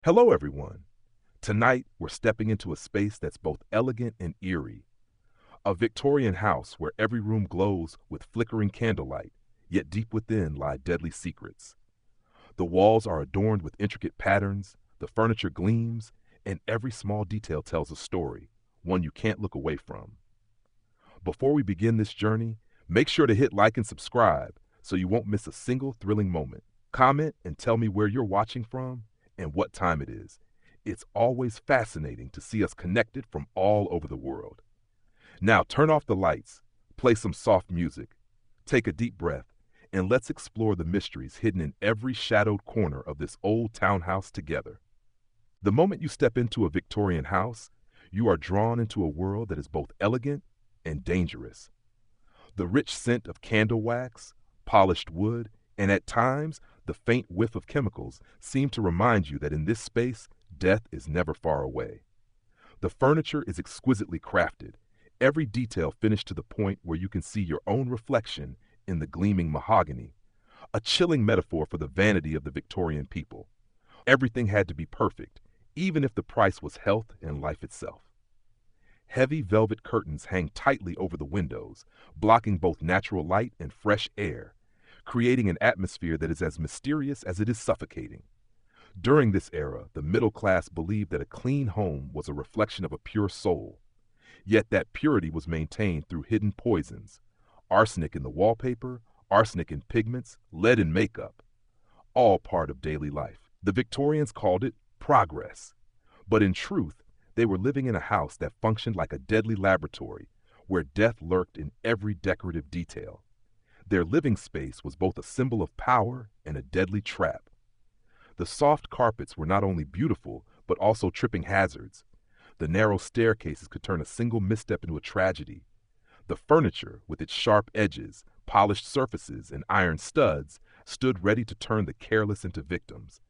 Hello, everyone. Tonight, we're stepping into a space that's both elegant and eerie. A Victorian house where every room glows with flickering candlelight, yet deep within lie deadly secrets. The walls are adorned with intricate patterns, the furniture gleams, and every small detail tells a story, one you can't look away from. Before we begin this journey, make sure to hit like and subscribe so you won't miss a single thrilling moment. Comment and tell me where you're watching from and what time it is. It's always fascinating to see us connected from all over the world. Now turn off the lights, play some soft music, take a deep breath, and let's explore the mysteries hidden in every shadowed corner of this old townhouse together. The moment you step into a Victorian house, you are drawn into a world that is both elegant and dangerous. The rich scent of candle wax, polished wood, and at times the faint whiff of chemicals seem to remind you that in this space, death is never far away. The furniture is exquisitely crafted, every detail finished to the point where you can see your own reflection in the gleaming mahogany, a chilling metaphor for the vanity of the Victorian people. Everything had to be perfect, even if the price was health and life itself. Heavy velvet curtains hang tightly over the windows, blocking both natural light and fresh air, creating an atmosphere that is as mysterious as it is suffocating. During this era, the middle class believed that a clean home was a reflection of a pure soul. Yet that purity was maintained through hidden poisons, arsenic in the wallpaper, arsenic in pigments, lead in makeup, all part of daily life. The Victorians called it progress. But in truth, they were living in a house that functioned like a deadly laboratory, where death lurked in every decorative detail. Their living space was both a symbol of power and a deadly trap. The soft carpets were not only beautiful, but also tripping hazards. The narrow staircases could turn a single misstep into a tragedy. The furniture, with its sharp edges, polished surfaces, and iron studs, stood ready to turn the careless into victims.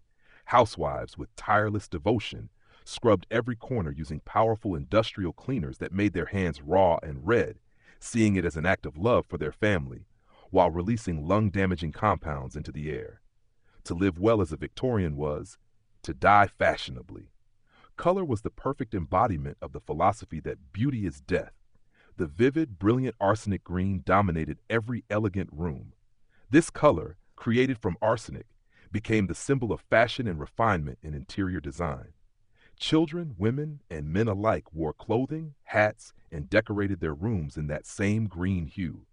Housewives, with tireless devotion, scrubbed every corner using powerful industrial cleaners that made their hands raw and red, seeing it as an act of love for their family, while releasing lung-damaging compounds into the air. To live well as a Victorian was to die fashionably. Color was the perfect embodiment of the philosophy that beauty is death. The vivid, brilliant arsenic green dominated every elegant room. This color, created from arsenic, became the symbol of fashion and refinement in interior design. Children, women, and men alike wore clothing, hats, and decorated their rooms in that same green hue,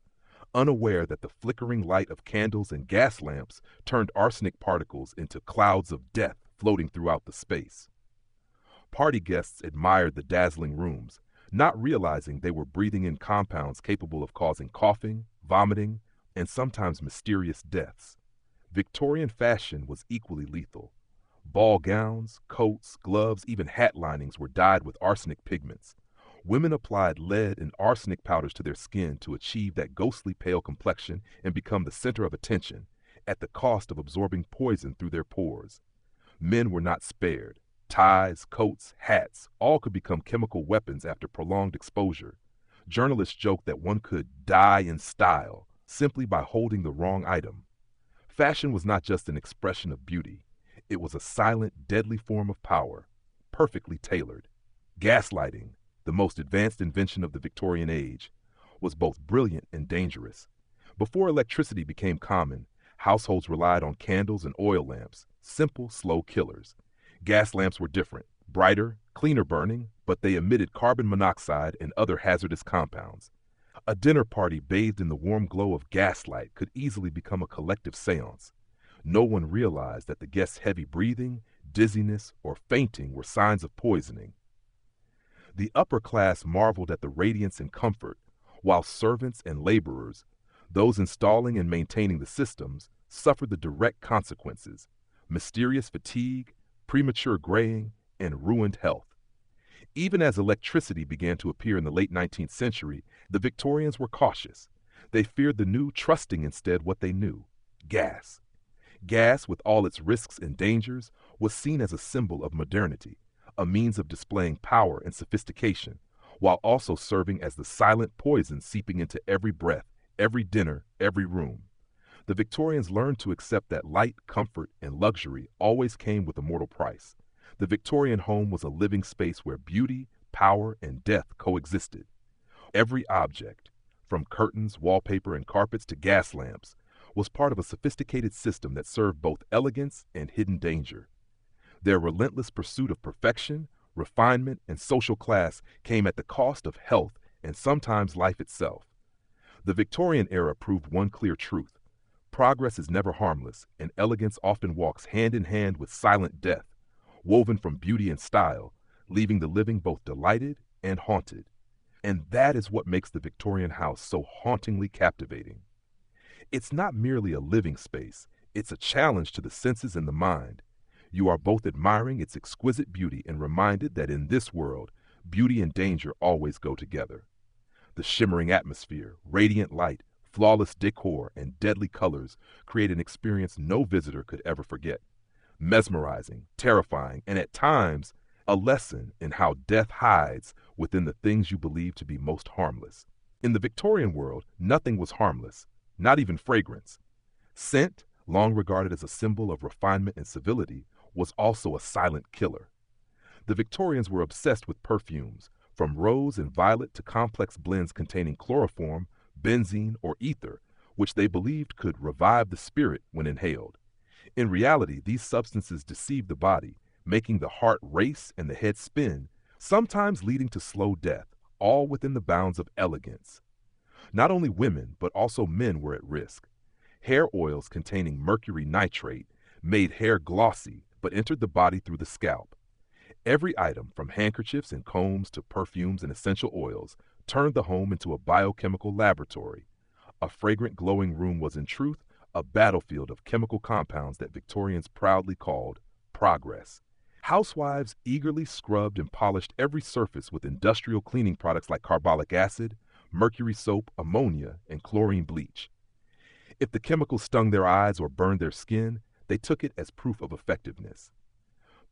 unaware that the flickering light of candles and gas lamps turned arsenic particles into clouds of death floating throughout the space. Party guests admired the dazzling rooms, not realizing they were breathing in compounds capable of causing coughing, vomiting, and sometimes mysterious deaths. Victorian fashion was equally lethal. Ball gowns, coats, gloves, even hat linings were dyed with arsenic pigments. Women applied lead and arsenic powders to their skin to achieve that ghostly pale complexion and become the center of attention, at the cost of absorbing poison through their pores. Men were not spared. Ties, coats, hats, all could become chemical weapons after prolonged exposure. Journalists joked that one could die in style simply by holding the wrong item. Fashion was not just an expression of beauty. It was a silent, deadly form of power, perfectly tailored. Gaslighting, the most advanced invention of the Victorian age, was both brilliant and dangerous. Before electricity became common, households relied on candles and oil lamps, simple, slow killers. Gas lamps were different, brighter, cleaner burning, but they emitted carbon monoxide and other hazardous compounds. A dinner party bathed in the warm glow of gaslight could easily become a collective seance. No one realized that the guests' heavy breathing, dizziness, or fainting were signs of poisoning. The upper class marveled at the radiance and comfort, while servants and laborers, those installing and maintaining the systems, suffered the direct consequences: mysterious fatigue, premature graying, and ruined health. Even as electricity began to appear in the late 19th century, the Victorians were cautious. They feared the new, trusting instead what they knew: gas. Gas, with all its risks and dangers, was seen as a symbol of modernity, a means of displaying power and sophistication, while also serving as the silent poison seeping into every breath, every dinner, every room. The Victorians learned to accept that light, comfort, and luxury always came with a mortal price. The Victorian home was a living space where beauty, power, and death coexisted. Every object, from curtains, wallpaper, and carpets to gas lamps, was part of a sophisticated system that served both elegance and hidden danger. Their relentless pursuit of perfection, refinement, and social class came at the cost of health and sometimes life itself. The Victorian era proved one clear truth: progress is never harmless, and elegance often walks hand in hand with silent death, woven from beauty and style, leaving the living both delighted and haunted. And that is what makes the Victorian house so hauntingly captivating. It's not merely a living space, it's a challenge to the senses and the mind. You are both admiring its exquisite beauty and reminded that in this world, beauty and danger always go together. The shimmering atmosphere, radiant light, flawless decor, and deadly colors create an experience no visitor could ever forget. Mesmerizing, terrifying, and at times, a lesson in how death hides within the things you believe to be most harmless. In the Victorian world, nothing was harmless, not even fragrance. Scent, long regarded as a symbol of refinement and civility, was also a silent killer. The Victorians were obsessed with perfumes, from rose and violet to complex blends containing chloroform, benzene, or ether, which they believed could revive the spirit when inhaled. In reality, these substances deceived the body, making the heart race and the head spin, sometimes leading to slow death, all within the bounds of elegance. Not only women, but also men were at risk. Hair oils containing mercury nitrate made hair glossy, but entered the body through the scalp. Every item, from handkerchiefs and combs to perfumes and essential oils, turned the home into a biochemical laboratory. A fragrant, glowing room was in truth a battlefield of chemical compounds that Victorians proudly called progress. Housewives eagerly scrubbed and polished every surface with industrial cleaning products like carbolic acid, mercury soap, ammonia, and chlorine bleach. If the chemicals stung their eyes or burned their skin, they took it as proof of effectiveness.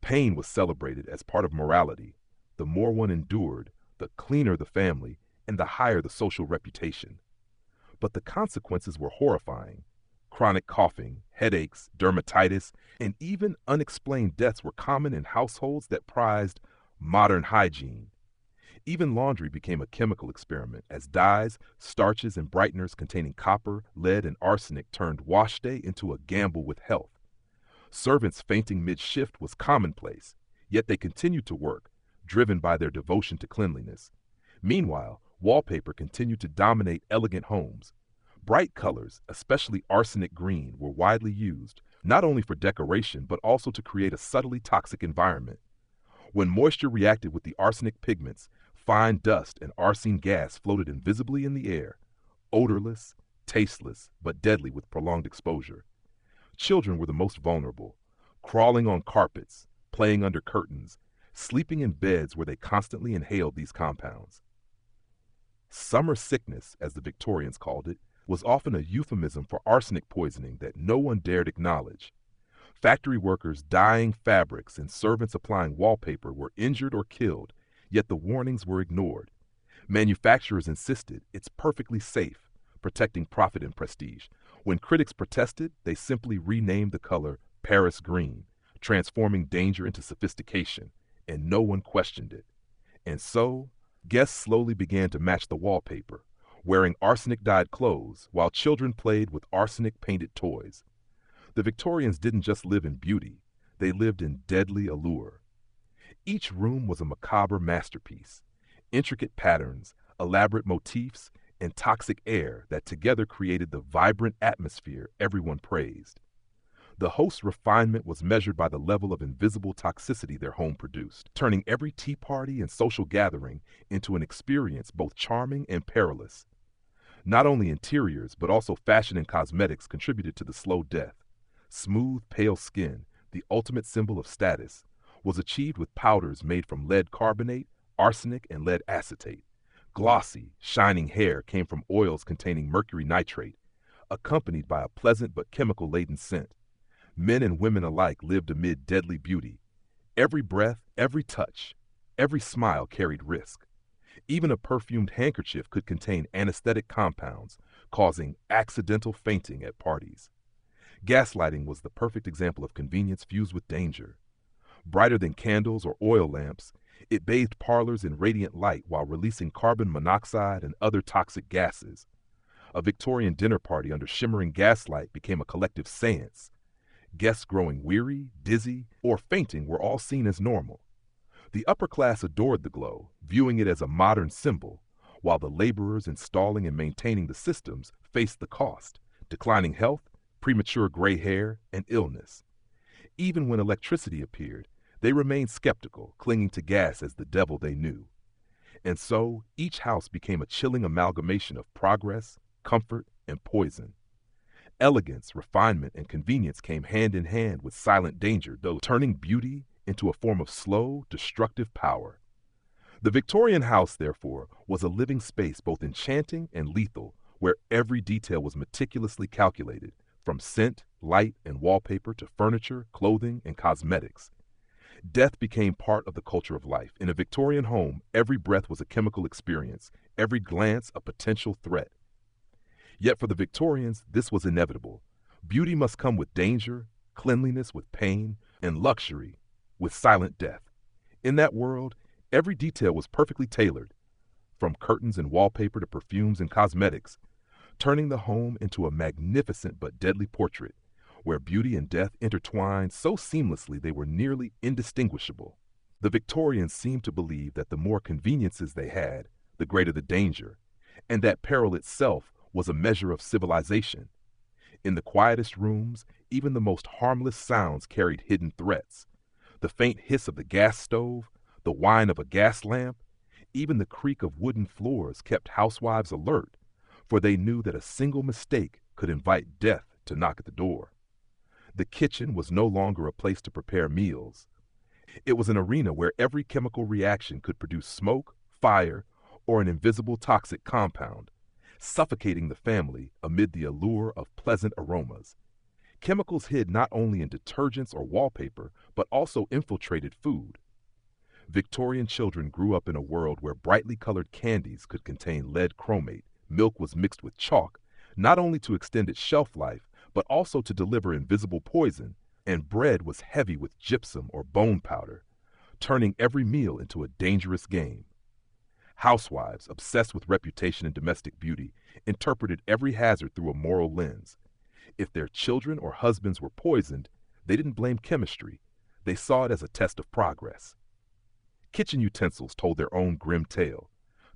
Pain was celebrated as part of morality. The more one endured, the cleaner the family, and the higher the social reputation. But the consequences were horrifying. Chronic coughing, headaches, dermatitis, and even unexplained deaths were common in households that prized modern hygiene. Even laundry became a chemical experiment as dyes, starches, and brighteners containing copper, lead, and arsenic turned wash day into a gamble with health. Servants fainting mid-shift was commonplace, yet they continued to work, driven by their devotion to cleanliness. Meanwhile, wallpaper continued to dominate elegant homes. Bright colors, especially arsenic green, were widely used, not only for decoration but also to create a subtly toxic environment. When moisture reacted with the arsenic pigments, fine dust and arsine gas floated invisibly in the air, odorless, tasteless, but deadly with prolonged exposure. Children were the most vulnerable, crawling on carpets, playing under curtains, sleeping in beds where they constantly inhaled these compounds. Summer sickness, as the Victorians called it, was often a euphemism for arsenic poisoning that no one dared acknowledge. Factory workers dyeing fabrics and servants applying wallpaper were injured or killed, yet the warnings were ignored. Manufacturers insisted it's perfectly safe, protecting profit and prestige. When critics protested, they simply renamed the color Paris green, transforming danger into sophistication, and no one questioned it. And so, guests slowly began to match the wallpaper, wearing arsenic-dyed clothes while children played with arsenic-painted toys. The Victorians didn't just live in beauty, they lived in deadly allure. Each room was a macabre masterpiece, intricate patterns, elaborate motifs, and toxic air that together created the vibrant atmosphere everyone praised. The host's refinement was measured by the level of invisible toxicity their home produced, turning every tea party and social gathering into an experience both charming and perilous. Not only interiors, but also fashion and cosmetics contributed to the slow death. Smooth, pale skin, the ultimate symbol of status, was achieved with powders made from lead carbonate, arsenic, and lead acetate. Glossy, shining hair came from oils containing mercury nitrate, accompanied by a pleasant but chemical-laden scent. Men and women alike lived amid deadly beauty. Every breath, every touch, every smile carried risk. Even a perfumed handkerchief could contain anesthetic compounds, causing accidental fainting at parties. Gaslighting was the perfect example of convenience fused with danger. Brighter than candles or oil lamps, it bathed parlors in radiant light while releasing carbon monoxide and other toxic gases. A Victorian dinner party under shimmering gaslight became a collective seance. Guests growing weary, dizzy, or fainting were all seen as normal. The upper class adored the glow, viewing it as a modern symbol, while the laborers installing and maintaining the systems faced the cost: declining health, premature gray hair, and illness. Even when electricity appeared, they remained skeptical, clinging to gas as the devil they knew. And so, each house became a chilling amalgamation of progress, comfort, and poison. Elegance, refinement, and convenience came hand in hand with silent danger, though turning beauty into a form of slow, destructive power. The Victorian house, therefore, was a living space both enchanting and lethal, where every detail was meticulously calculated, from scent, light, and wallpaper to furniture, clothing, and cosmetics. Death became part of the culture of life. In a Victorian home, every breath was a chemical experience, every glance a potential threat. Yet for the Victorians, this was inevitable. Beauty must come with danger, cleanliness with pain, and luxury with silent death. In that world, every detail was perfectly tailored, from curtains and wallpaper to perfumes and cosmetics, turning the home into a magnificent but deadly portrait, where beauty and death intertwined so seamlessly they were nearly indistinguishable. The Victorians seemed to believe that the more conveniences they had, the greater the danger, and that peril itself was a measure of civilization. In the quietest rooms, even the most harmless sounds carried hidden threats. The faint hiss of the gas stove, the whine of a gas lamp, even the creak of wooden floors kept housewives alert, for they knew that a single mistake could invite death to knock at the door. The kitchen was no longer a place to prepare meals. It was an arena where every chemical reaction could produce smoke, fire, or an invisible toxic compound, suffocating the family amid the allure of pleasant aromas. Chemicals hid not only in detergents or wallpaper, but also infiltrated food. Victorian children grew up in a world where brightly colored candies could contain lead chromate, milk was mixed with chalk, not only to extend its shelf life, but also to deliver invisible poison, and bread was heavy with gypsum or bone powder, turning every meal into a dangerous game. Housewives, obsessed with reputation and domestic beauty, interpreted every hazard through a moral lens. If their children or husbands were poisoned, they didn't blame chemistry. They saw it as a test of progress. Kitchen utensils told their own grim tale.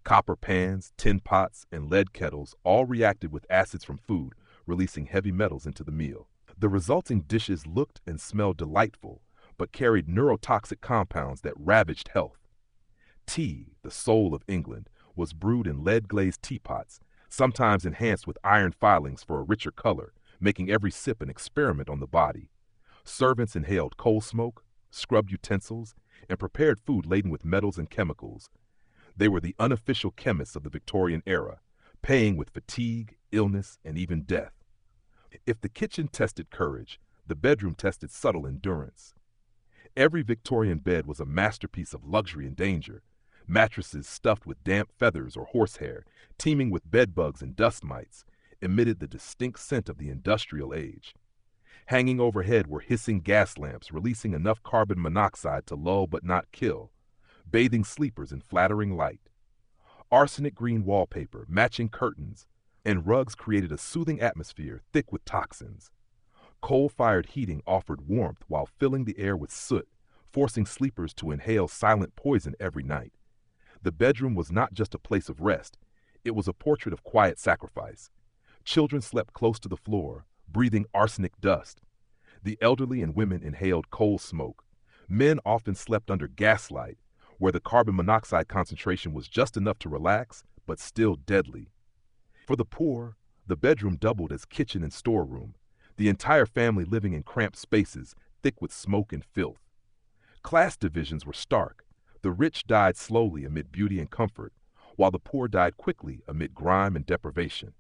Copper pans, tin pots, and lead kettles all reacted with acids from food, releasing heavy metals into the meal. The resulting dishes looked and smelled delightful, but carried neurotoxic compounds that ravaged health. Tea, the soul of England, was brewed in lead-glazed teapots, sometimes enhanced with iron filings for a richer color, making every sip an experiment on the body. Servants inhaled coal smoke, scrubbed utensils, and prepared food laden with metals and chemicals. They were the unofficial chemists of the Victorian era, paying with fatigue, illness, and even death. If the kitchen tested courage, the bedroom tested subtle endurance. Every Victorian bed was a masterpiece of luxury and danger. Mattresses stuffed with damp feathers or horsehair, teeming with bedbugs and dust mites, emitted the distinct scent of the industrial age. Hanging overhead were hissing gas lamps, releasing enough carbon monoxide to lull but not kill, bathing sleepers in flattering light. Arsenic green wallpaper, matching curtains, and rugs created a soothing atmosphere thick with toxins. Coal-fired heating offered warmth while filling the air with soot, forcing sleepers to inhale silent poison every night. The bedroom was not just a place of rest, it was a portrait of quiet sacrifice. Children slept close to the floor, breathing arsenic dust. The elderly and women inhaled coal smoke. Men often slept under gaslight, where the carbon monoxide concentration was just enough to relax, but still deadly. For the poor, the bedroom doubled as kitchen and storeroom, the entire family living in cramped spaces, thick with smoke and filth. Class divisions were stark. The rich died slowly amid beauty and comfort, while the poor died quickly amid grime and deprivation.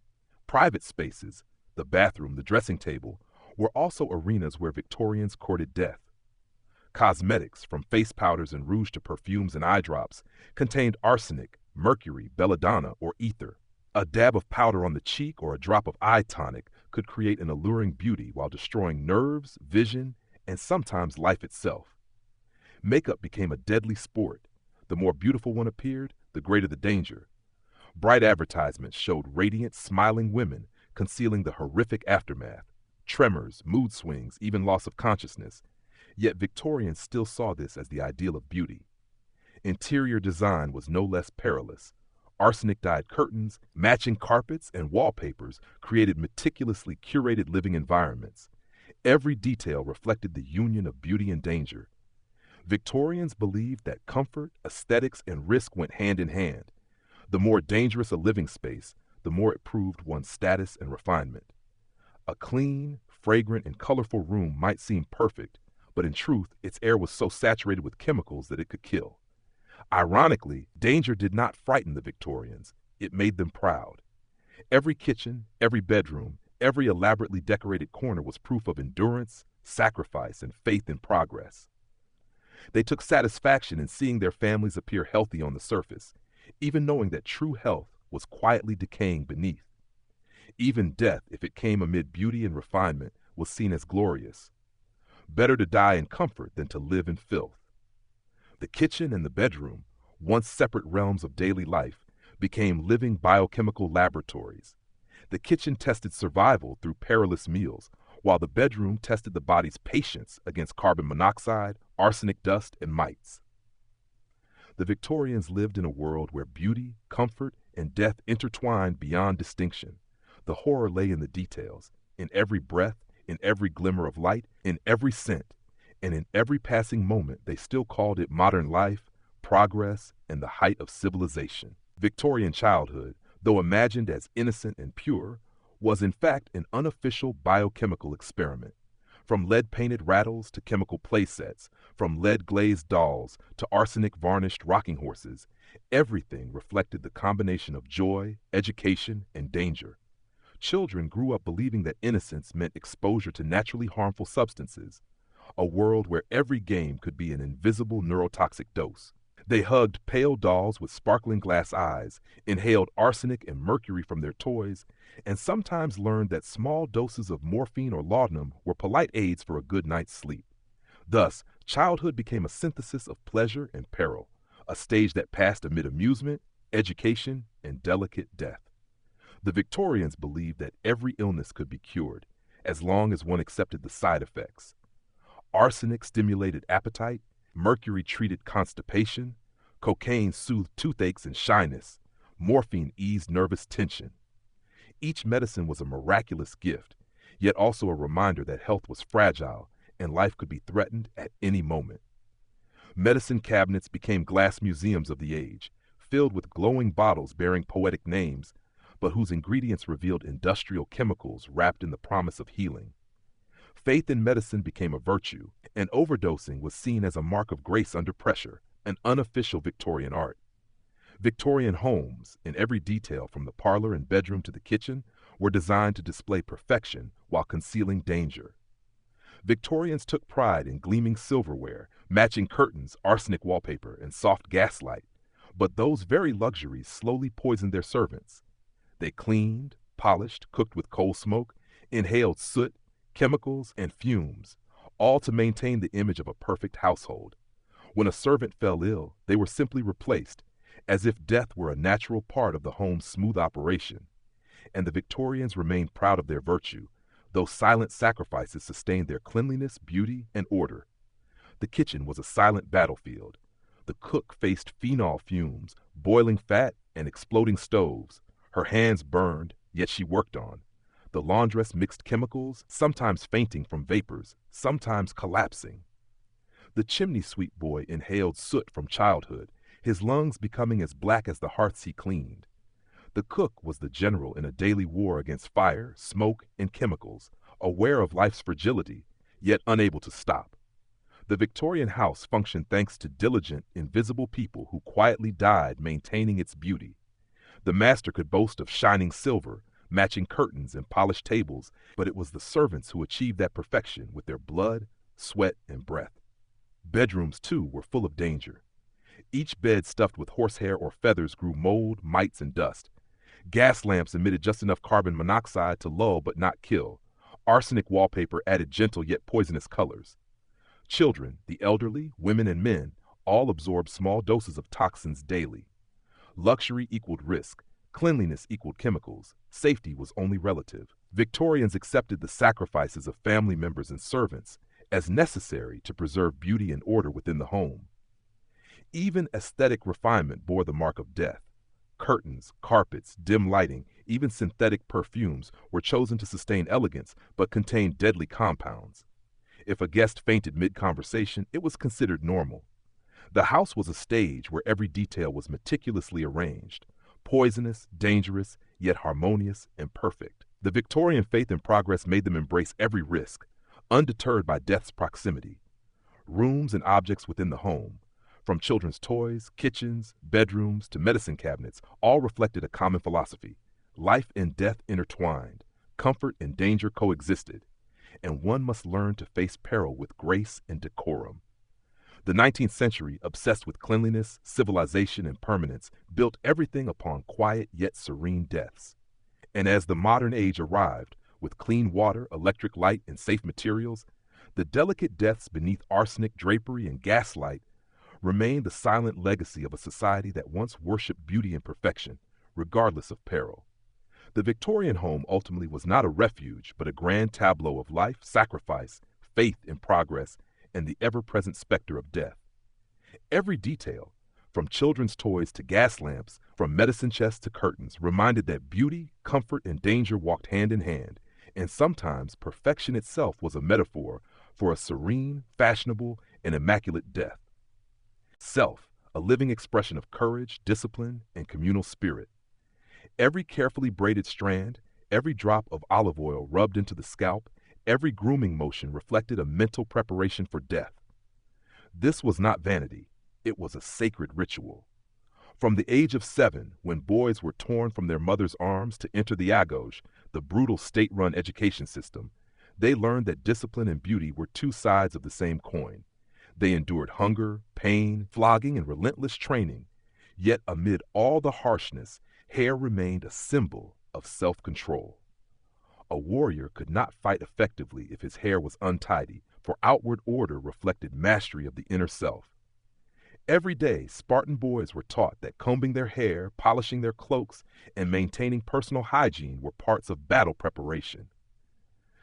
Private spaces, the bathroom, the dressing table, were also arenas where Victorians courted death. Cosmetics, from face powders and rouge to perfumes and eye drops, contained arsenic, mercury, belladonna, or ether. A dab of powder on the cheek or a drop of eye tonic could create an alluring beauty while destroying nerves, vision, and sometimes life itself. Makeup became a deadly sport. The more beautiful one appeared, the greater the danger. Bright advertisements showed radiant, smiling women concealing the horrific aftermath: tremors, mood swings, even loss of consciousness. Yet Victorians still saw this as the ideal of beauty. Interior design was no less perilous. Arsenic-dyed curtains, matching carpets, and wallpapers created meticulously curated living environments. Every detail reflected the union of beauty and danger. Victorians believed that comfort, aesthetics, and risk went hand in hand. The more dangerous a living space, the more it proved one's status and refinement. A clean, fragrant, and colorful room might seem perfect, but in truth, its air was so saturated with chemicals that it could kill. Ironically, danger did not frighten the Victorians, it made them proud. Every kitchen, every bedroom, every elaborately decorated corner was proof of endurance, sacrifice, and faith in progress. They took satisfaction in seeing their families appear healthy on the surface, even knowing that true health was quietly decaying beneath. Even death, if it came amid beauty and refinement, was seen as glorious. Better to die in comfort than to live in filth. The kitchen and the bedroom, once separate realms of daily life, became living biochemical laboratories. The kitchen tested survival through perilous meals, while the bedroom tested the body's patience against carbon monoxide, arsenic dust, and mites. The Victorians lived in a world where beauty, comfort, and death intertwined beyond distinction. The horror lay in the details, in every breath, in every glimmer of light, in every scent, and in every passing moment they still called it modern life, progress, and the height of civilization. Victorian childhood, though imagined as innocent and pure, was in fact an unofficial biochemical experiment. From lead-painted rattles to chemical play sets, from lead-glazed dolls to arsenic-varnished rocking horses, everything reflected the combination of joy, education, and danger. Children grew up believing that innocence meant exposure to naturally harmful substances, a world where every game could be an invisible neurotoxic dose. They hugged pale dolls with sparkling glass eyes, inhaled arsenic and mercury from their toys, and sometimes learned that small doses of morphine or laudanum were polite aids for a good night's sleep. Thus, childhood became a synthesis of pleasure and peril, a stage that passed amid amusement, education, and delicate death. The Victorians believed that every illness could be cured, as long as one accepted the side effects. Arsenic stimulated appetite, mercury treated constipation, cocaine soothed toothaches and shyness, morphine eased nervous tension. Each medicine was a miraculous gift, yet also a reminder that health was fragile and life could be threatened at any moment. Medicine cabinets became glass museums of the age, filled with glowing bottles bearing poetic names, but whose ingredients revealed industrial chemicals wrapped in the promise of healing. Faith in medicine became a virtue, and overdosing was seen as a mark of grace under pressure, an unofficial Victorian art. Victorian homes, in every detail from the parlor and bedroom to the kitchen, were designed to display perfection while concealing danger. Victorians took pride in gleaming silverware, matching curtains, arsenic wallpaper, and soft gaslight, but those very luxuries slowly poisoned their servants. They cleaned, polished, cooked with coal smoke, inhaled soot, chemicals, and fumes, all to maintain the image of a perfect household. When a servant fell ill, they were simply replaced, as if death were a natural part of the home's smooth operation. And the Victorians remained proud of their virtue, though silent sacrifices sustained their cleanliness, beauty, and order. The kitchen was a silent battlefield. The cook faced phenol fumes, boiling fat, and exploding stoves. Her hands burned, yet she worked on. The laundress mixed chemicals, sometimes fainting from vapors, sometimes collapsing. The chimney sweep boy inhaled soot from childhood, his lungs becoming as black as the hearths he cleaned. The cook was the general in a daily war against fire, smoke, and chemicals, aware of life's fragility, yet unable to stop. The Victorian house functioned thanks to diligent, invisible people who quietly died maintaining its beauty. The master could boast of shining silver, matching curtains and polished tables, but it was the servants who achieved that perfection with their blood, sweat, and breath. Bedrooms, too, were full of danger. Each bed stuffed with horsehair or feathers grew mold, mites, and dust. Gas lamps emitted just enough carbon monoxide to lull but not kill. Arsenic wallpaper added gentle yet poisonous colors. Children, the elderly, women, and men all absorbed small doses of toxins daily. Luxury equaled risk. Cleanliness equaled chemicals. Safety was only relative. Victorians accepted the sacrifices of family members and servants as necessary to preserve beauty and order within the home. Even aesthetic refinement bore the mark of death. Curtains, carpets, dim lighting, even synthetic perfumes were chosen to sustain elegance but contained deadly compounds. If a guest fainted mid-conversation, it was considered normal. The house was a stage where every detail was meticulously arranged, poisonous, dangerous, yet harmonious and perfect. The Victorian faith in progress made them embrace every risk, undeterred by death's proximity. Rooms and objects within the home, from children's toys, kitchens, bedrooms, to medicine cabinets, all reflected a common philosophy. Life and death intertwined, comfort and danger coexisted, and one must learn to face peril with grace and decorum. The 19th century, obsessed with cleanliness, civilization, and permanence, built everything upon quiet yet serene deaths. And as the modern age arrived, with clean water, electric light, and safe materials, the delicate deaths beneath arsenic drapery and gaslight remained the silent legacy of a society that once worshipped beauty and perfection, regardless of peril. The Victorian home ultimately was not a refuge, but a grand tableau of life, sacrifice, faith in progress, and the ever-present specter of death. Every detail, from children's toys to gas lamps, from medicine chests to curtains, reminded that beauty, comfort, and danger walked hand in hand, and sometimes perfection itself was a metaphor for a serene, fashionable, and immaculate death. Self, a living expression of courage, discipline, and communal spirit. Every carefully braided strand, every drop of olive oil rubbed into the scalp, every grooming motion reflected a mental preparation for death. This was not vanity, it was a sacred ritual. From the age of 7, when boys were torn from their mother's arms to enter the agoge, the brutal state-run education system, they learned that discipline and beauty were two sides of the same coin. They endured hunger, pain, flogging, and relentless training. Yet amid all the harshness, hair remained a symbol of self-control. A warrior could not fight effectively if his hair was untidy, for outward order reflected mastery of the inner self. Every day, Spartan boys were taught that combing their hair, polishing their cloaks, and maintaining personal hygiene were parts of battle preparation.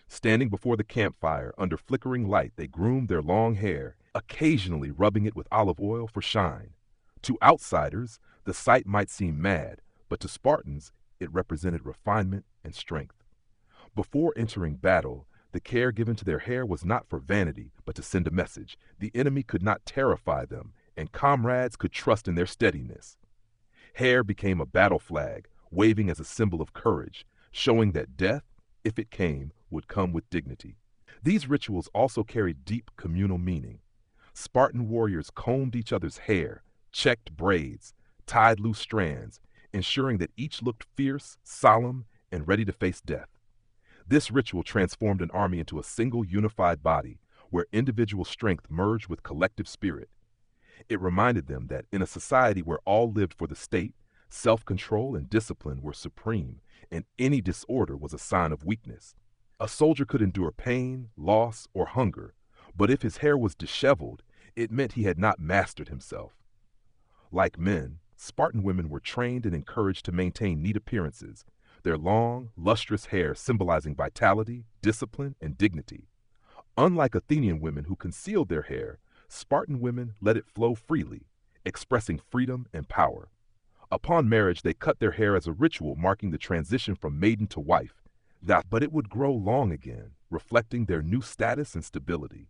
Standing before the campfire under flickering light, they groomed their long hair, occasionally rubbing it with olive oil for shine. To outsiders, the sight might seem mad, but to Spartans, it represented refinement and strength. Before entering battle, the care given to their hair was not for vanity, but to send a message. The enemy could not terrify them, and comrades could trust in their steadiness. Hair became a battle flag, waving as a symbol of courage, showing that death, if it came, would come with dignity. These rituals also carried deep communal meaning. Spartan warriors combed each other's hair, checked braids, tied loose strands, ensuring that each looked fierce, solemn, and ready to face death. This ritual transformed an army into a single unified body, where individual strength merged with collective spirit. It reminded them that in a society where all lived for the state, self-control and discipline were supreme, and any disorder was a sign of weakness. A soldier could endure pain, loss, or hunger, but if his hair was disheveled, it meant he had not mastered himself. Like men, Spartan women were trained and encouraged to maintain neat appearances, their long, lustrous hair symbolizing vitality, discipline, and dignity. Unlike Athenian women who concealed their hair, Spartan women let it flow freely, expressing freedom and power. Upon marriage, they cut their hair as a ritual marking the transition from maiden to wife, but it would grow long again, reflecting their new status and stability.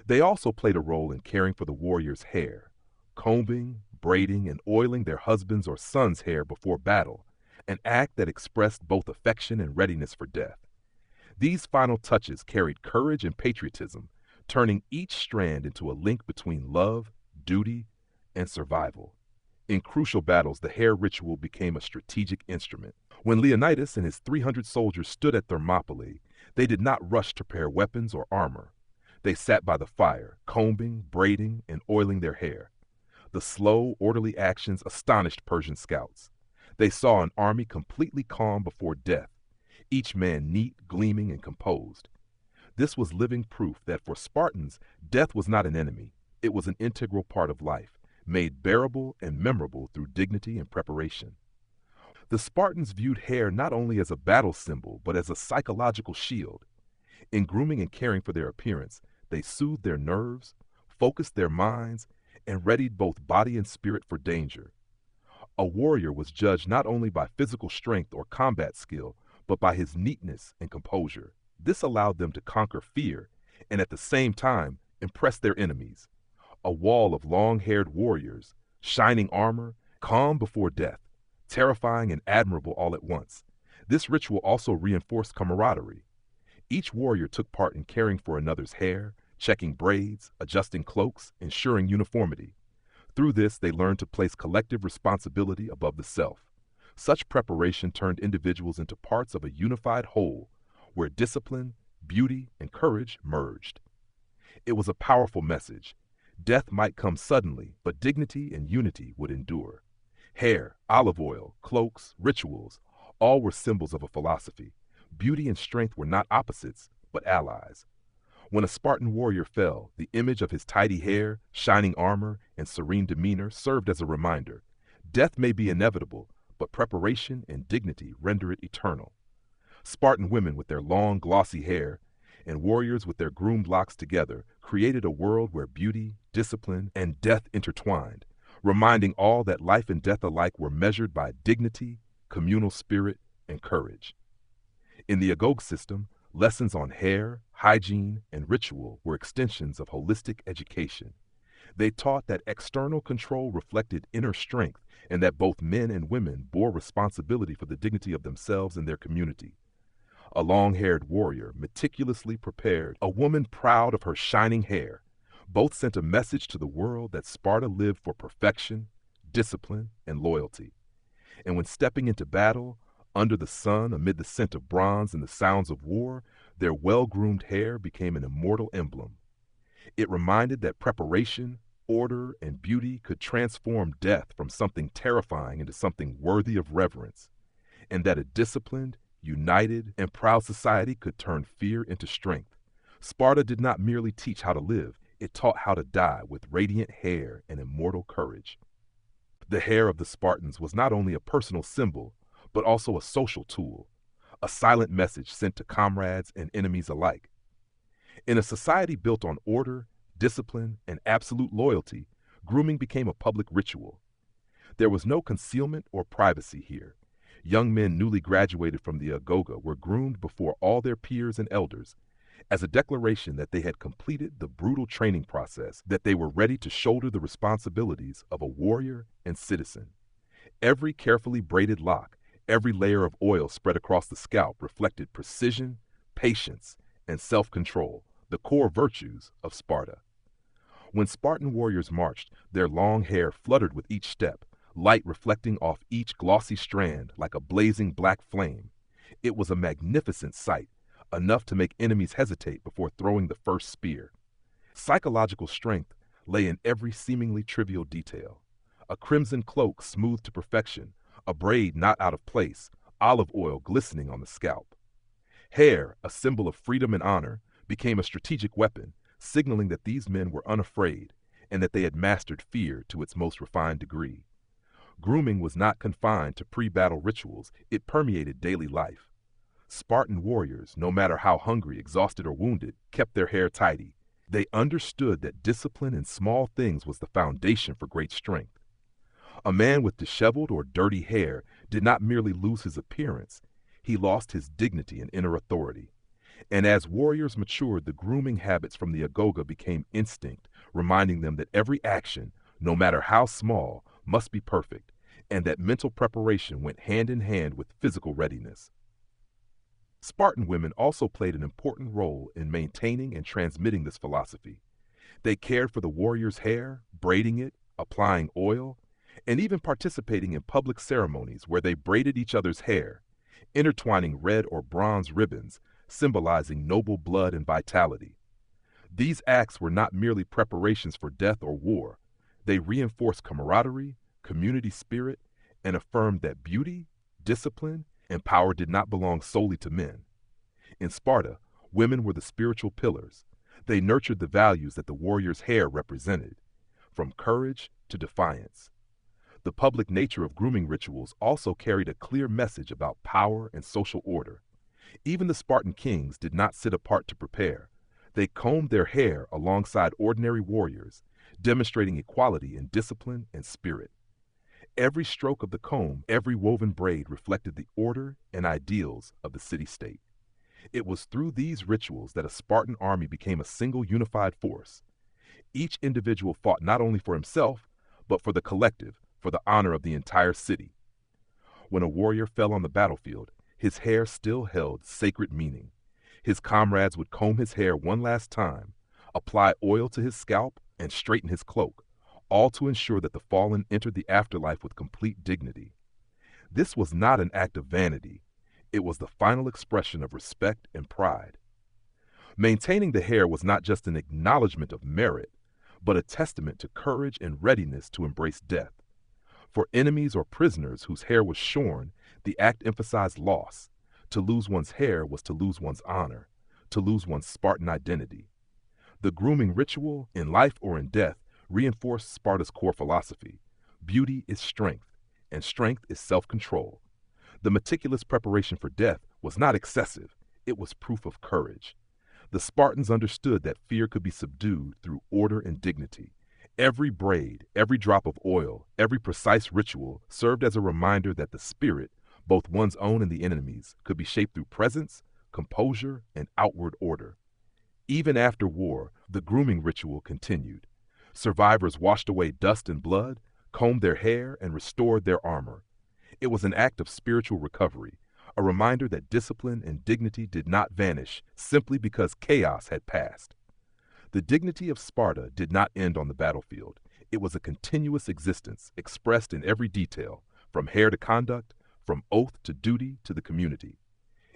They also played a role in caring for the warrior's hair, combing, braiding, and oiling their husband's or son's hair before battle, an act that expressed both affection and readiness for death. These final touches carried courage and patriotism, turning each strand into a link between love, duty, and survival. In crucial battles, the hair ritual became a strategic instrument. When Leonidas and his 300 soldiers stood at Thermopylae, they did not rush to prepare weapons or armor. They sat by the fire, combing, braiding, and oiling their hair. The slow, orderly actions astonished Persian scouts. They saw an army completely calm before death, each man neat, gleaming, and composed. This was living proof that for Spartans, death was not an enemy. It was an integral part of life, made bearable and memorable through dignity and preparation. The Spartans viewed hair not only as a battle symbol, but as a psychological shield. In grooming and caring for their appearance, they soothed their nerves, focused their minds, and readied both body and spirit for danger. A warrior was judged not only by physical strength or combat skill, but by his neatness and composure. This allowed them to conquer fear and at the same time impress their enemies. A wall of long-haired warriors, shining armor, calm before death, terrifying and admirable all at once. This ritual also reinforced camaraderie. Each warrior took part in caring for another's hair, checking braids, adjusting cloaks, ensuring uniformity. Through this, they learned to place collective responsibility above the self. Such preparation turned individuals into parts of a unified whole, where discipline, beauty, and courage merged. It was a powerful message. Death might come suddenly, but dignity and unity would endure. Hair, olive oil, cloaks, rituals, all were symbols of a philosophy. Beauty and strength were not opposites, but allies. When a Spartan warrior fell, the image of his tidy hair, shining armor, and serene demeanor served as a reminder. Death may be inevitable, but preparation and dignity render it eternal. Spartan women with their long, glossy hair and warriors with their groomed locks together created a world where beauty, discipline, and death intertwined, reminding all that life and death alike were measured by dignity, communal spirit, and courage. In the Agog system, lessons on hair, hygiene, and ritual were extensions of holistic education. They taught that external control reflected inner strength and that both men and women bore responsibility for the dignity of themselves and their community. A long-haired warrior meticulously prepared a woman proud of her shining hair. Both sent a message to the world that Sparta lived for perfection, discipline, and loyalty. And when stepping into battle, under the sun, amid the scent of bronze and the sounds of war, their well-groomed hair became an immortal emblem. It reminded that preparation, order, and beauty could transform death from something terrifying into something worthy of reverence, and that a disciplined, united, and proud society could turn fear into strength. Sparta did not merely teach how to live, it taught how to die with radiant hair and immortal courage. The hair of the Spartans was not only a personal symbol, but also a social tool, a silent message sent to comrades and enemies alike. In a society built on order, discipline, and absolute loyalty, grooming became a public ritual. There was no concealment or privacy here. Young men newly graduated from the Agoga were groomed before all their peers and elders, as a declaration that they had completed the brutal training process, that they were ready to shoulder the responsibilities of a warrior and citizen. Every carefully braided lock, every layer of oil spread across the scalp reflected precision, patience, and self-control, the core virtues of Sparta. When Spartan warriors marched, their long hair fluttered with each step, light reflecting off each glossy strand like a blazing black flame. It was a magnificent sight, enough to make enemies hesitate before throwing the first spear. Psychological strength lay in every seemingly trivial detail. A crimson cloak smoothed to perfection, a braid not out of place, olive oil glistening on the scalp. Hair, a symbol of freedom and honor, became a strategic weapon, signaling that these men were unafraid and that they had mastered fear to its most refined degree. Grooming was not confined to pre-battle rituals, it permeated daily life. Spartan warriors, no matter how hungry, exhausted, or wounded, kept their hair tidy. They understood that discipline in small things was the foundation for great strength. A man with disheveled or dirty hair did not merely lose his appearance, he lost his dignity and inner authority. And as warriors matured, the grooming habits from the Agoga became instinct, reminding them that every action, no matter how small, must be perfect, and that mental preparation went hand in hand with physical readiness. Spartan women also played an important role in maintaining and transmitting this philosophy. They cared for the warrior's hair, braiding it, applying oil, and even participating in public ceremonies where they braided each other's hair, intertwining red or bronze ribbons, symbolizing noble blood and vitality. These acts were not merely preparations for death or war. They reinforced camaraderie, community spirit, and affirmed that beauty, discipline, and power did not belong solely to men. In Sparta, Women were the spiritual pillars. They nurtured the values that the warrior's hair represented, from courage to defiance. The public nature of grooming rituals also carried a clear message about power and social order. Even the Spartan kings did not sit apart to prepare. They combed their hair alongside ordinary warriors, demonstrating equality in discipline and spirit. Every stroke of the comb, every woven braid reflected the order and ideals of the city-state. It was through these rituals that a Spartan army became a single unified force. Each individual fought not only for himself, but for the collective, for the honor of the entire city. When a warrior fell on the battlefield, his hair still held sacred meaning. His comrades would comb his hair one last time, apply oil to his scalp, and straighten his cloak, all to ensure that the fallen entered the afterlife with complete dignity. This was not an act of vanity. It was the final expression of respect and pride. Maintaining the hair was not just an acknowledgement of merit, but a testament to courage and readiness to embrace death. For enemies or prisoners whose hair was shorn, the act emphasized loss. To lose one's hair was to lose one's honor, to lose one's Spartan identity. The grooming ritual, in life or in death, reinforced Sparta's core philosophy. Beauty is strength, and strength is self-control. The meticulous preparation for death was not excessive, it was proof of courage. The Spartans understood that fear could be subdued through order and dignity. Every braid, every drop of oil, every precise ritual served as a reminder that the spirit, both one's own and the enemy's, could be shaped through presence, composure, and outward order. Even after war, the grooming ritual continued. Survivors washed away dust and blood, combed their hair, and restored their armor. It was an act of spiritual recovery, a reminder that discipline and dignity did not vanish simply because chaos had passed. The dignity of Sparta did not end on the battlefield. It was a continuous existence expressed in every detail, from hair to conduct, from oath to duty to the community.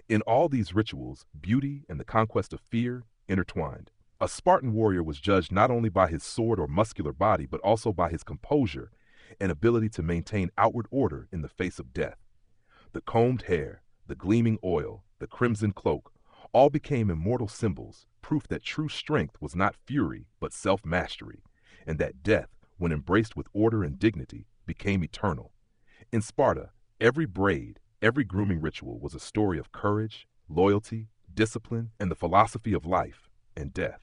In all these rituals, beauty and the conquest of fear intertwined. A Spartan warrior was judged not only by his sword or muscular body, but also by his composure and ability to maintain outward order in the face of death. The combed hair, the gleaming oil, the crimson cloak, all became immortal symbols, proof that true strength was not fury, but self-mastery, and that death, when embraced with order and dignity, became eternal. In Sparta, every braid, every grooming ritual was a story of courage, loyalty, discipline, and the philosophy of life and death.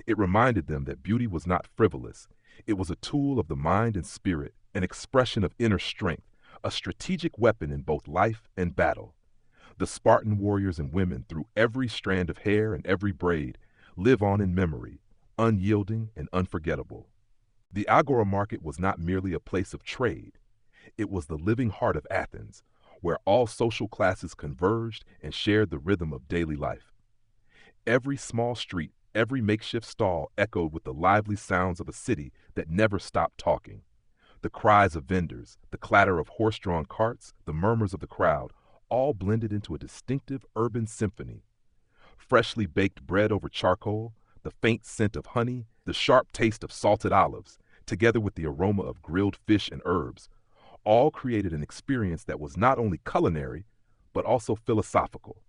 It reminded them that beauty was not frivolous. It was a tool of the mind and spirit, an expression of inner strength, a strategic weapon in both life and battle. The Spartan warriors and women, through every strand of hair and every braid, live on in memory, unyielding and unforgettable. The Agora market was not merely a place of trade. It was the living heart of Athens, where all social classes converged and shared the rhythm of daily life. Every small street, every makeshift stall echoed with the lively sounds of a city that never stopped talking. The cries of vendors, the clatter of horse-drawn carts, the murmurs of the crowd, all blended into a distinctive urban symphony. Freshly baked bread over charcoal, the faint scent of honey, the sharp taste of salted olives, together with the aroma of grilled fish and herbs, all created an experience that was not only culinary, but also philosophical.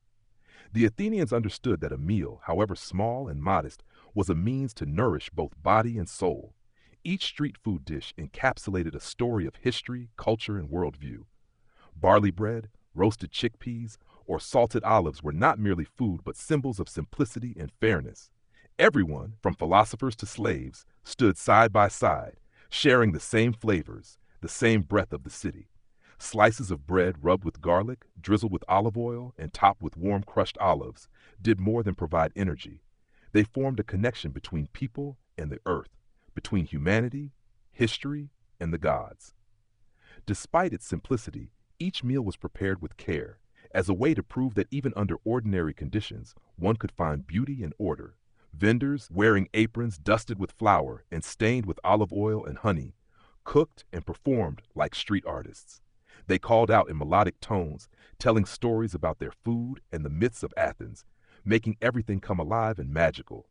The Athenians understood that a meal, however small and modest, was a means to nourish both body and soul. Each street food dish encapsulated a story of history, culture, and worldview. Barley bread, roasted chickpeas, or salted olives were not merely food but symbols of simplicity and fairness. Everyone, from philosophers to slaves, stood side by side, sharing the same flavors, the same breath of the city. Slices of bread rubbed with garlic, drizzled with olive oil, and topped with warm crushed olives did more than provide energy. They formed a connection between people and the earth, between humanity, history, and the gods. Despite its simplicity, each meal was prepared with care, as a way to prove that even under ordinary conditions, one could find beauty and order. Vendors, wearing aprons dusted with flour and stained with olive oil and honey, cooked and performed like street artists. They called out in melodic tones, telling stories about their food and the myths of Athens, making everything come alive and magical.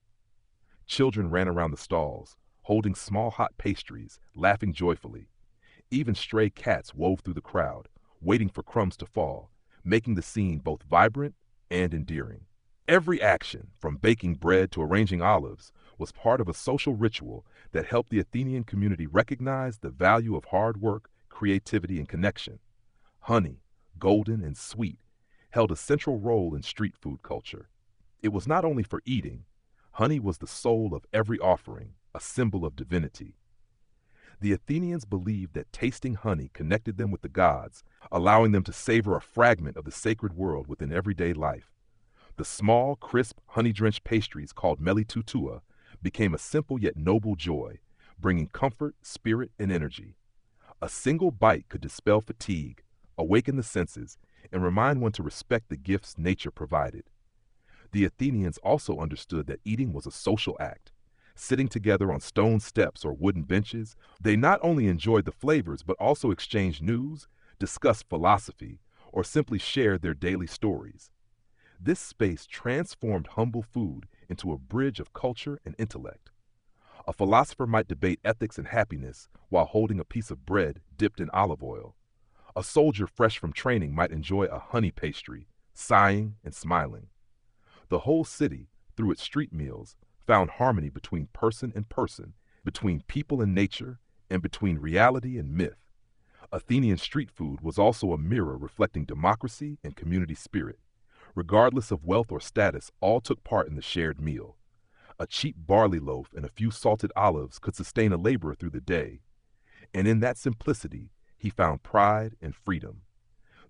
Children ran around the stalls, holding small hot pastries, laughing joyfully. Even stray cats wove through the crowd, waiting for crumbs to fall, making the scene both vibrant and endearing. Every action, from baking bread to arranging olives, was part of a social ritual that helped the Athenian community recognize the value of hard work, creativity, and connection. Honey, golden and sweet, held a central role in street food culture. It was not only for eating, honey was the soul of every offering, a symbol of divinity. The Athenians believed that tasting honey connected them with the gods, allowing them to savor a fragment of the sacred world within everyday life. The small, crisp, honey-drenched pastries called melitutua became a simple yet noble joy, bringing comfort, spirit, and energy. A single bite could dispel fatigue, awaken the senses, and remind one to respect the gifts nature provided. The Athenians also understood that eating was a social act. Sitting together on stone steps or wooden benches, they not only enjoyed the flavors but also exchanged news, discussed philosophy, or simply shared their daily stories. This space transformed humble food into a bridge of culture and intellect. A philosopher might debate ethics and happiness while holding a piece of bread dipped in olive oil. A soldier fresh from training might enjoy a honey pastry, sighing and smiling. The whole city, through its street meals, found harmony between person and person, between people and nature, and between reality and myth. Athenian street food was also a mirror reflecting democracy and community spirit. Regardless of wealth or status, all took part in the shared meal. A cheap barley loaf and a few salted olives could sustain a laborer through the day. And in that simplicity, he found pride and freedom.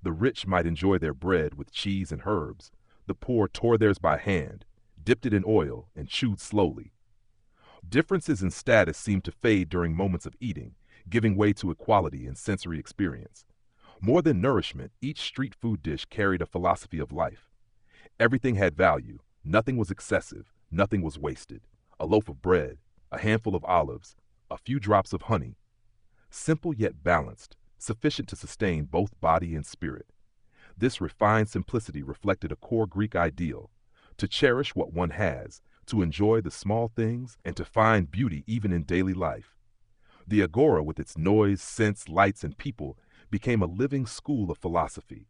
The rich might enjoy their bread with cheese and herbs. The poor tore theirs by hand, dipped it in oil, and chewed slowly. Differences in status seemed to fade during moments of eating, giving way to equality and sensory experience. More than nourishment, each street food dish carried a philosophy of life. Everything had value. Nothing was excessive. Nothing was wasted. A loaf of bread, a handful of olives, a few drops of honey. Simple yet balanced, sufficient to sustain both body and spirit. This refined simplicity reflected a core Greek ideal: to cherish what one has, to enjoy the small things, and to find beauty even in daily life. The agora, with its noise, scents, lights, and people, became a living school of philosophy.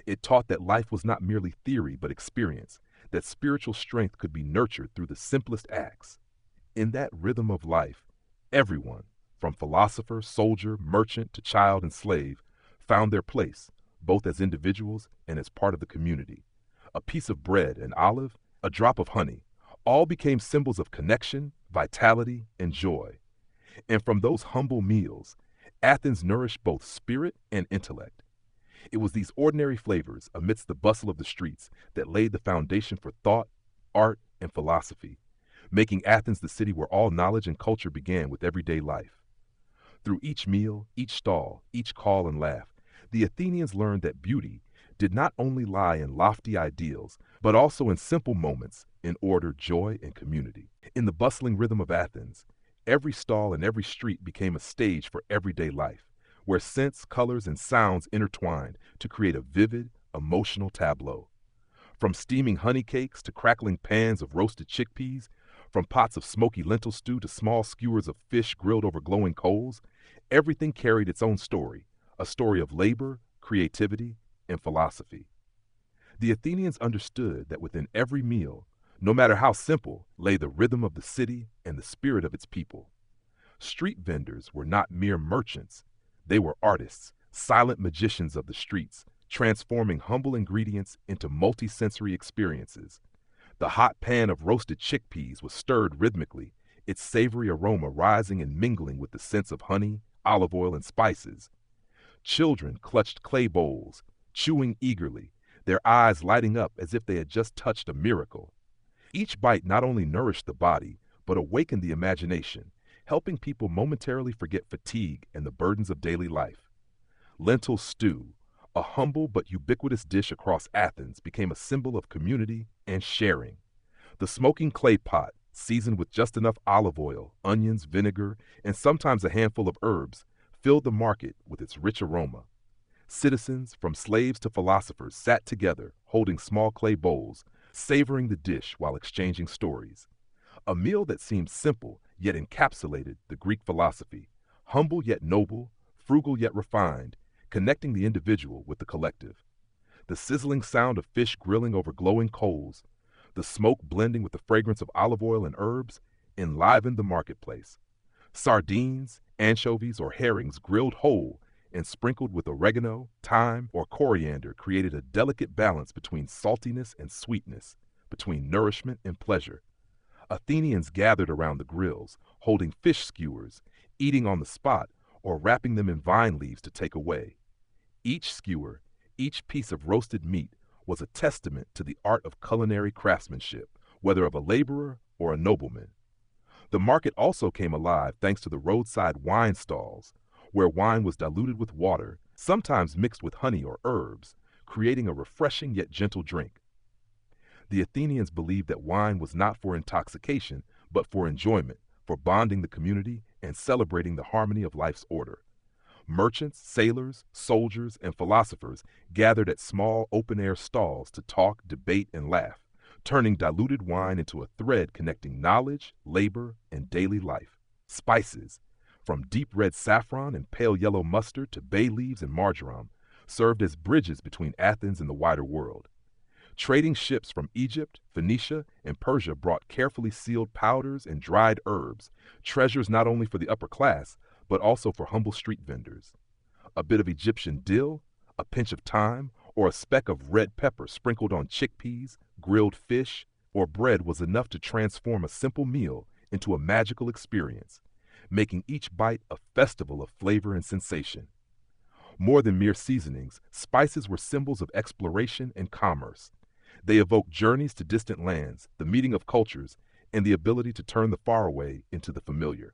It taught that life was not merely theory but experience, that spiritual strength could be nurtured through the simplest acts. In that rhythm of life, everyone, from philosopher, soldier, merchant to child and slave, found their place, both as individuals and as part of the community. A piece of bread, an olive, a drop of honey, all became symbols of connection, vitality, and joy. And from those humble meals, Athens nourished both spirit and intellect. It was these ordinary flavors, amidst the bustle of the streets, that laid the foundation for thought, art, and philosophy, making Athens the city where all knowledge and culture began with everyday life. Through each meal, each stall, each call and laugh, the Athenians learned that beauty did not only lie in lofty ideals, but also in simple moments, in order, joy, and community. In the bustling rhythm of Athens, every stall and every street became a stage for everyday life, where scents, colors, and sounds intertwined to create a vivid, emotional tableau. From steaming honey cakes to crackling pans of roasted chickpeas, from pots of smoky lentil stew to small skewers of fish grilled over glowing coals, everything carried its own story, a story of labor, creativity, and philosophy. The Athenians understood that within every meal, no matter how simple, lay the rhythm of the city and the spirit of its people. Street vendors were not mere merchants. They were artists, silent magicians of the streets, transforming humble ingredients into multi-sensory experiences. The hot pan of roasted chickpeas was stirred rhythmically, its savory aroma rising and mingling with the scents of honey, olive oil, and spices. Children clutched clay bowls, chewing eagerly, their eyes lighting up as if they had just touched a miracle. Each bite not only nourished the body, but awakened the imagination, helping people momentarily forget fatigue and the burdens of daily life. Lentil stew, a humble but ubiquitous dish across Athens, became a symbol of community and sharing. The smoking clay pot, seasoned with just enough olive oil, onions, vinegar, and sometimes a handful of herbs, filled the market with its rich aroma. Citizens, from slaves to philosophers, sat together, holding small clay bowls, savoring the dish while exchanging stories. A meal that seemed simple, yet encapsulated the Greek philosophy, humble yet noble, frugal yet refined, connecting the individual with the collective. The sizzling sound of fish grilling over glowing coals, The smoke blending with the fragrance of olive oil and herbs enlivened the marketplace. Sardines, anchovies, or herrings grilled whole and sprinkled with oregano, thyme, or coriander created a delicate balance between saltiness and sweetness, between nourishment and pleasure. Athenians gathered around the grills, holding fish skewers, eating on the spot, or wrapping them in vine leaves to take away. Each skewer, each piece of roasted meat, was a testament to the art of culinary craftsmanship, whether of a laborer or a nobleman. The market also came alive thanks to the roadside wine stalls, where wine was diluted with water, sometimes mixed with honey or herbs, creating a refreshing yet gentle drink. The Athenians believed that wine was not for intoxication, but for enjoyment, for bonding the community and celebrating the harmony of life's order. Merchants, sailors, soldiers, and philosophers gathered at small open-air stalls to talk, debate, and laugh, turning diluted wine into a thread connecting knowledge, labor, and daily life. Spices, from deep red saffron and pale yellow mustard to bay leaves and marjoram, served as bridges between Athens and the wider world. Trading ships from Egypt, Phoenicia, and Persia brought carefully sealed powders and dried herbs, treasures not only for the upper class, but also for humble street vendors. A bit of Egyptian dill, a pinch of thyme, or a speck of red pepper sprinkled on chickpeas, grilled fish, or bread was enough to transform a simple meal into a magical experience, making each bite a festival of flavor and sensation. More than mere seasonings, spices were symbols of exploration and commerce. They evoked journeys to distant lands, the meeting of cultures, and the ability to turn the faraway into the familiar.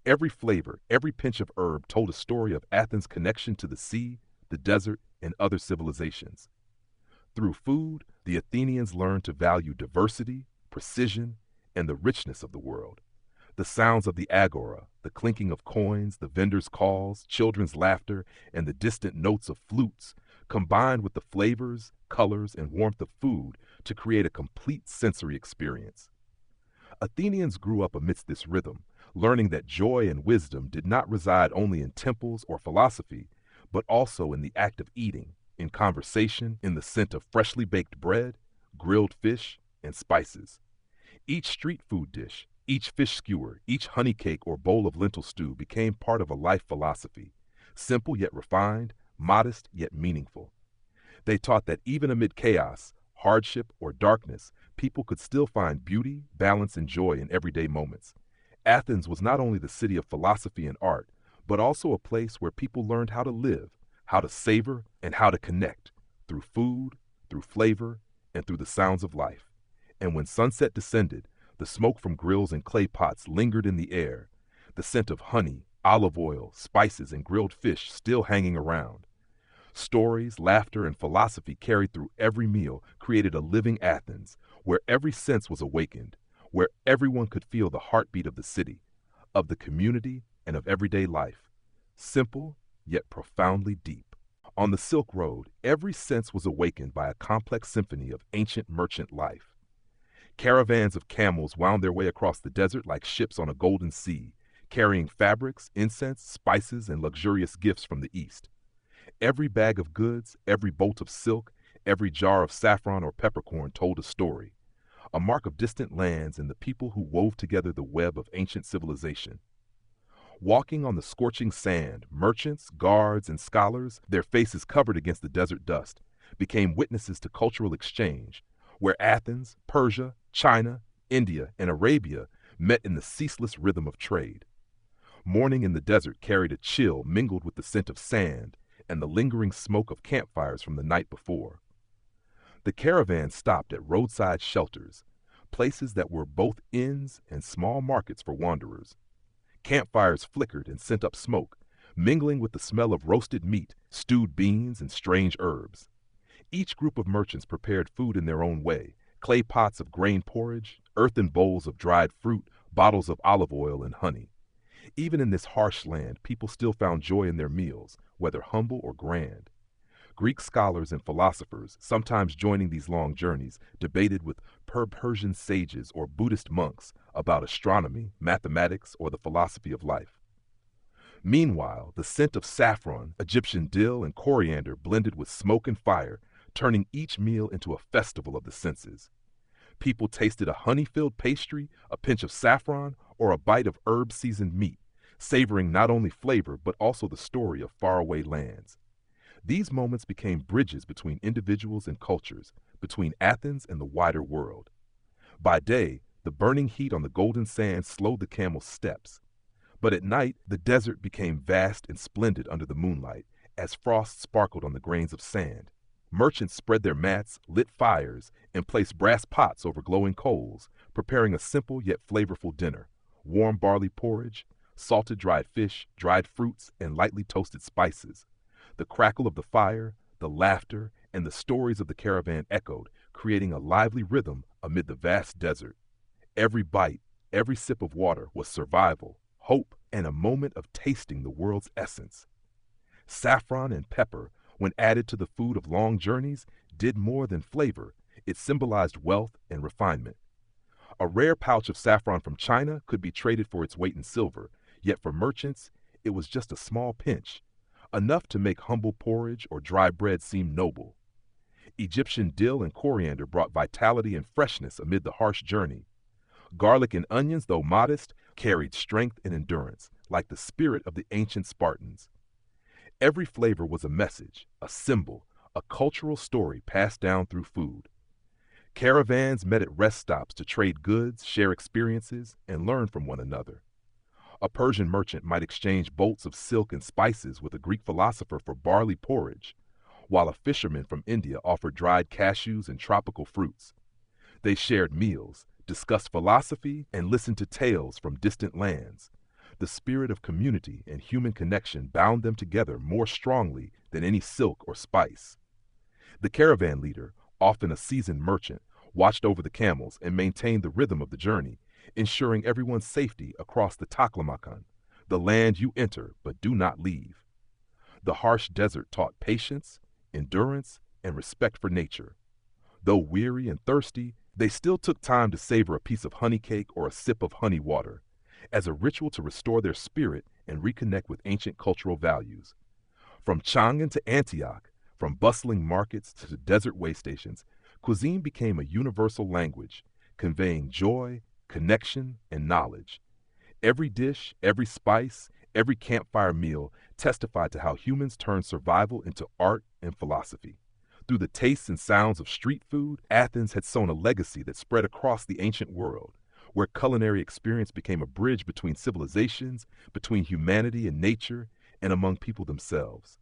Every flavor, every pinch of herb told a story of Athens' connection to the sea, the desert, and other civilizations. Through food, the Athenians learned to value diversity, precision, and the richness of the world. The sounds of the agora, the clinking of coins, the vendors' calls, children's laughter, and the distant notes of flutes combined with the flavors, colors, and warmth of food to create a complete sensory experience. Athenians grew up amidst this rhythm, learning that joy and wisdom did not reside only in temples or philosophy, but also in the act of eating, in conversation, in the scent of freshly baked bread, grilled fish, and spices. Each street food dish, each fish skewer, each honey cake or bowl of lentil stew became part of a life philosophy, simple yet refined, modest yet meaningful. They taught that even amid chaos, hardship, or darkness, people could still find beauty, balance, and joy in everyday moments. Athens was not only the city of philosophy and art, but also a place where people learned how to live, how to savor, and how to connect, through food, through flavor, and through the sounds of life. And when sunset descended, the smoke from grills and clay pots lingered in the air, the scent of honey, olive oil, spices, and grilled fish still hanging around. Stories, laughter, and philosophy carried through every meal created a living Athens, where every sense was awakened, where everyone could feel the heartbeat of the city, of the community, and of everyday life. Simple, yet profoundly deep. On the Silk Road, every sense was awakened by a complex symphony of ancient merchant life. Caravans of camels wound their way across the desert like ships on a golden sea, carrying fabrics, incense, spices, and luxurious gifts from the east. Every bag of goods, every bolt of silk, every jar of saffron or peppercorn told a story, a mark of distant lands and the people who wove together the web of ancient civilization. Walking on the scorching sand, merchants, guards, and scholars, their faces covered against the desert dust, became witnesses to cultural exchange, where Athens, Persia, China, India, and Arabia met in the ceaseless rhythm of trade. Morning in the desert carried a chill mingled with the scent of sand and the lingering smoke of campfires from the night before. The caravan stopped at roadside shelters, places that were both inns and small markets for wanderers. Campfires flickered and sent up smoke, mingling with the smell of roasted meat, stewed beans, and strange herbs. Each group of merchants prepared food in their own way, clay pots of grain porridge, earthen bowls of dried fruit, bottles of olive oil, and honey. Even in this harsh land, people still found joy in their meals, whether humble or grand. Greek scholars and philosophers, sometimes joining these long journeys, debated with Persian sages or Buddhist monks about astronomy, mathematics, or the philosophy of life. Meanwhile, the scent of saffron, Egyptian dill, and coriander blended with smoke and fire, turning each meal into a festival of the senses. People tasted a honey-filled pastry, a pinch of saffron, or a bite of herb-seasoned meat, savoring not only flavor but also the story of faraway lands. These moments became bridges between individuals and cultures, between Athens and the wider world. By day, the burning heat on the golden sands slowed the camels' steps. But at night, the desert became vast and splendid under the moonlight, as frost sparkled on the grains of sand. Merchants spread their mats, lit fires, and placed brass pots over glowing coals, preparing a simple yet flavorful dinner: warm barley porridge, salted dried fish, dried fruits, and lightly toasted spices. The crackle of the fire, the laughter, and the stories of the caravan echoed, creating a lively rhythm amid the vast desert. Every bite, every sip of water was survival, hope, and a moment of tasting the world's essence. Saffron and pepper, when added to the food of long journeys, did more than flavor. It symbolized wealth and refinement. A rare pouch of saffron from China could be traded for its weight in silver, yet for merchants, it was just a small pinch, enough to make humble porridge or dry bread seem noble. Egyptian dill and coriander brought vitality and freshness amid the harsh journey. Garlic and onions, though modest, carried strength and endurance, like the spirit of the ancient Spartans. Every flavor was a message, a symbol, a cultural story passed down through food. Caravans met at rest stops to trade goods, share experiences, and learn from one another. A Persian merchant might exchange bolts of silk and spices with a Greek philosopher for barley porridge, while a fisherman from India offered dried cashews and tropical fruits. They shared meals, discussed philosophy, and listened to tales from distant lands. The spirit of community and human connection bound them together more strongly than any silk or spice. The caravan leader, often a seasoned merchant, watched over the camels and maintained the rhythm of the journey, ensuring everyone's safety across the Taklamakan, the land you enter but do not leave. The harsh desert taught patience, endurance, and respect for nature. Though weary and thirsty, they still took time to savor a piece of honey cake or a sip of honey water, as a ritual to restore their spirit and reconnect with ancient cultural values. From Chang'an to Antioch, from bustling markets to desert way stations, cuisine became a universal language, conveying joy, connection, and knowledge. Every dish, every spice, every campfire meal testified to how humans turned survival into art and philosophy. Through the tastes and sounds of street food, Athens had sown a legacy that spread across the ancient world, where culinary experience became a bridge between civilizations, between humanity and nature, and among people themselves.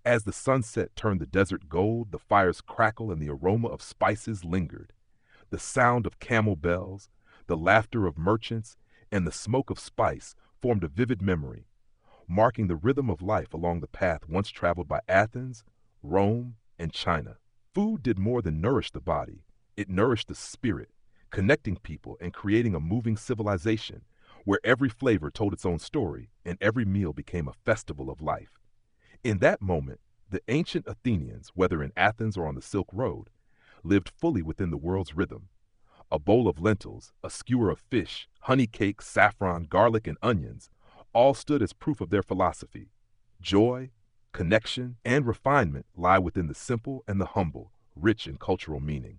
As the sunset turned the desert gold, the fire's crackle and the aroma of spices lingered. The sound of camel bells, the laughter of merchants, and the smoke of spice formed a vivid memory, marking the rhythm of life along the path once traveled by Athens, Rome, and China. Food did more than nourish the body. It nourished the spirit, connecting people and creating a moving civilization where every flavor told its own story and every meal became a festival of life. In that moment, the ancient Athenians, whether in Athens or on the Silk Road, lived fully within the world's rhythm. A bowl of lentils, a skewer of fish, honey cake, saffron, garlic, and onions all stood as proof of their philosophy. Joy, connection, and refinement lie within the simple and the humble, rich in cultural meaning.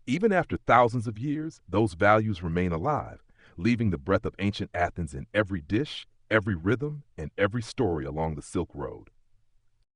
Even after thousands of years, those values remain alive, leaving the breath of ancient Athens in every dish, every rhythm, and every story along the Silk Road.